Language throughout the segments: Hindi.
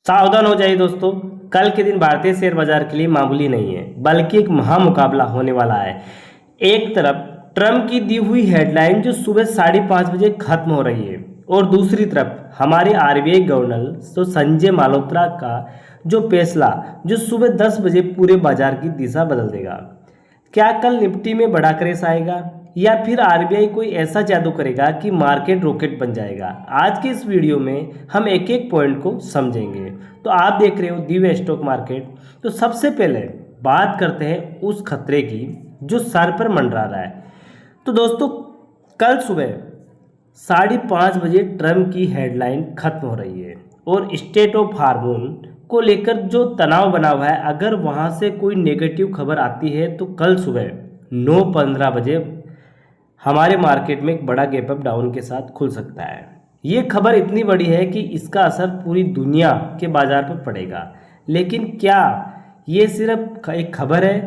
सावधान हो जाइए दोस्तों, कल के दिन भारतीय शेयर बाजार के लिए मामूली नहीं है, बल्कि एक महामुकाबला होने वाला है। एक तरफ ट्रम्प की दी हुई हेडलाइन जो सुबह 5:30 बजे खत्म हो रही है, और दूसरी तरफ हमारे आरबीआई गवर्नर तो संजय मल्होत्रा का जो फैसला जो सुबह 10 बजे पूरे बाजार की दिशा बदल देगा। क्या कल निफ्टी में बड़ा क्रैश आएगा या फिर आरबीआई कोई ऐसा जादू करेगा कि मार्केट रॉकेट बन जाएगा? आज के इस वीडियो में हम एक एक पॉइंट को समझेंगे। तो आप देख रहे हो दिव्य स्टॉक मार्केट। तो सबसे पहले बात करते हैं उस खतरे की जो सर पर मंडरा रहा है। तो दोस्तों, कल सुबह 5:30 बजे ट्रम्प की हेडलाइन खत्म हो रही है और स्टेट ऑफ हार्मोन को लेकर जो तनाव बना हुआ है, अगर वहाँ से कोई नेगेटिव खबर आती है तो कल सुबह 9:15 बजे हमारे मार्केट में एक बड़ा गैप अप डाउन के साथ खुल सकता है। ये खबर इतनी बड़ी है कि इसका असर पूरी दुनिया के बाजार पर पड़ेगा। लेकिन क्या ये सिर्फ एक खबर है?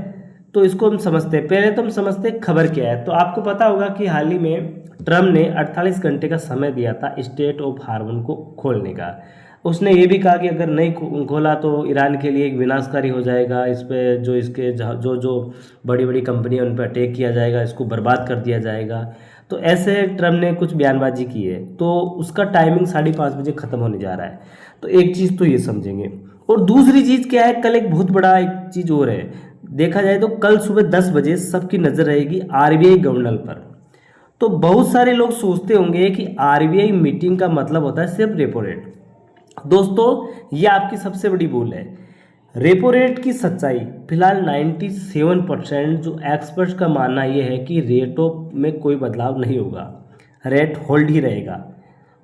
तो इसको हम समझते हैं। पहले तो हम समझते हैं खबर क्या है। तो आपको पता होगा कि हाल ही में ट्रम्प ने 48 घंटे का समय दिया था स्टेट ऑफ हार्मोन को खोलने का। उसने ये भी कहा कि अगर नहीं खोला तो ईरान के लिए एक विनाशकारी हो जाएगा, इस पे जो इसके जो जो बड़ी बड़ी कंपनियां उन पर अटैक किया जाएगा, इसको बर्बाद कर दिया जाएगा। तो ऐसे ट्रम्प ने कुछ बयानबाजी की है। तो उसका टाइमिंग 5:30 बजे ख़त्म होने जा रहा है। तो एक चीज़ तो ये समझेंगे। और दूसरी चीज़ क्या है, कल एक बहुत बड़ा एक चीज़ और है। देखा जाए तो कल सुबह 10 बजे सबकी नज़र रहेगी आरबीआई गवर्नर पर। तो बहुत सारे लोग सोचते होंगे कि आरबीआई मीटिंग का मतलब होता है सिर्फ रेपो रेट। दोस्तों, ये आपकी सबसे बड़ी भूल है। रेपो रेट की सच्चाई फिलहाल 97% जो एक्सपर्ट्स का मानना ये है कि रेटों में कोई बदलाव नहीं होगा, रेट होल्ड ही रहेगा।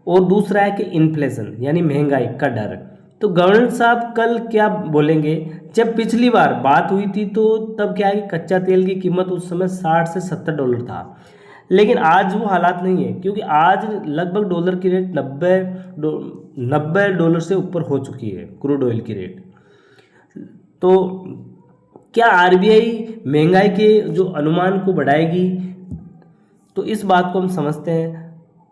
और दूसरा है कि इन्फ्लेशन यानी महंगाई का डर। तो गवर्नर साहब कल क्या बोलेंगे? जब पिछली बार बात हुई थी तो तब क्या है कि कच्चा तेल की कीमत उस समय $60 से $70 था। लेकिन आज वो हालात नहीं है, क्योंकि आज लगभग डॉलर की रेट $90 से ऊपर हो चुकी है, क्रूड ऑयल की रेट। तो क्या आरबीआई महंगाई के जो अनुमान को बढ़ाएगी? तो इस बात को हम समझते हैं।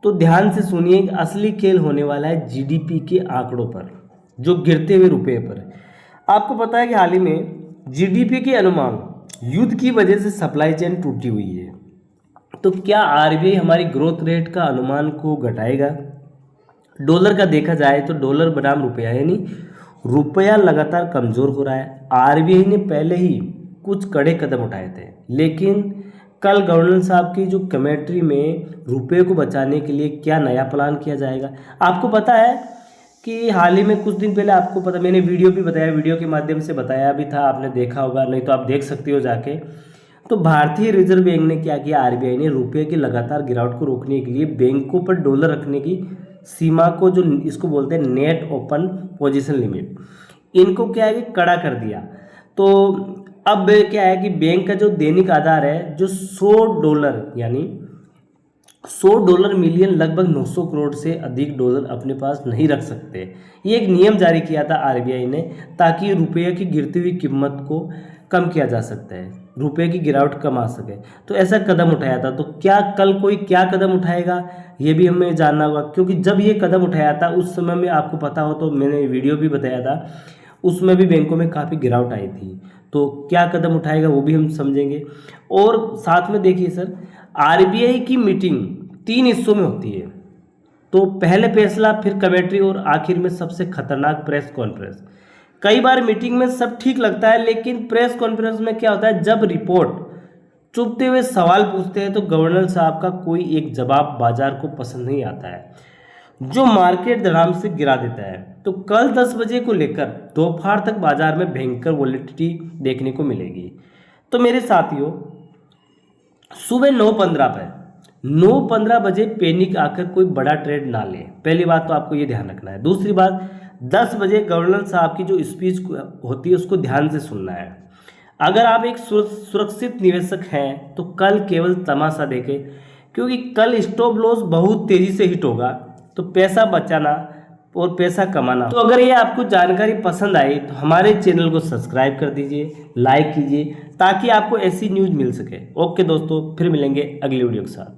तो ध्यान से सुनिए, असली खेल होने वाला है जीडीपी के आंकड़ों पर, जो गिरते हुए रुपये पर। आपको पता है कि हाल ही में जीडीपी के अनुमान युद्ध की वजह से सप्लाई चेन टूटी हुई है। तो क्या आरबीआई हमारी ग्रोथ रेट का अनुमान को घटाएगा? डॉलर का देखा जाए तो डॉलर बनाम रुपया यानी रुपया लगातार कमज़ोर हो रहा है। आरबीआई ने पहले ही कुछ कड़े कदम उठाए थे, लेकिन कल गवर्नर साहब की जो कमेंट्री में रुपये को बचाने के लिए क्या नया प्लान किया जाएगा? आपको पता है कि हाल ही में कुछ दिन पहले, आपको पता, मैंने वीडियो भी बताया, वीडियो के माध्यम से बताया भी था, आपने देखा होगा, नहीं तो आप देख सकते हो जाके। तो भारतीय रिजर्व बैंक ने क्या किया? आरबीआई ने रुपये की लगातार गिरावट को रोकने के लिए बैंकों पर डॉलर रखने की सीमा को, जो इसको बोलते हैं नेट ओपन पोजीशन लिमिट, इनको क्या है कि कड़ा कर दिया। तो अब क्या है कि बैंक का जो दैनिक आधार है जो $100 यानी $100 मिलियन लगभग 900 करोड़ से अधिक डॉलर अपने पास नहीं रख सकते। ये एक नियम जारी किया था आरबीआई ने, ताकि रुपये की गिरती हुई कीमत को कम किया जा सकता है, रुपये की गिरावट कम आ सके। तो ऐसा कदम उठाया था। तो क्या कल कोई क्या कदम उठाएगा, ये भी हमें जानना होगा, क्योंकि जब ये कदम उठाया था उस समय में आपको पता हो तो मैंने वीडियो भी बताया था, उसमें भी बैंकों में काफ़ी गिरावट आई थी। तो क्या कदम उठाएगा वो भी हम समझेंगे। और साथ में देखिए सर, आरबीआई की मीटिंग 3 हिस्सों में होती है। तो पहले फैसला, फिर कमेंट्री और आखिर में सबसे खतरनाक प्रेस कॉन्फ्रेंस। कई बार मीटिंग में सब ठीक लगता है, लेकिन प्रेस कॉन्फ्रेंस में क्या होता है, जब रिपोर्ट चुभते हुए सवाल पूछते हैं तो गवर्नर साहब का कोई एक जवाब बाजार को पसंद नहीं आता है, जो मार्केट धड़ाम से गिरा देता है। तो कल 10 बजे को लेकर दोपहर तक बाजार में भयंकर वॉलेटिलिटी देखने को मिलेगी। तो मेरे साथियों, सुबह 9:15 बजे पैनिक आकर कोई बड़ा ट्रेड ना ले। पहली बात तो आपको ये ध्यान रखना है। दूसरी बात, 10 बजे गवर्नर साहब की जो स्पीच होती है उसको ध्यान से सुनना है। अगर आप एक सुरक्षित निवेशक हैं तो कल केवल तमाशा देखें, क्योंकि कल स्टॉप लॉस बहुत तेज़ी से हिट होगा। तो पैसा बचाना और पैसा कमाना। तो अगर ये आपको जानकारी पसंद आई तो हमारे चैनल को सब्सक्राइब कर दीजिए, लाइक कीजिए, ताकि आपको ऐसी न्यूज़ मिल सके। ओके दोस्तों, फिर मिलेंगे अगली वीडियो के साथ।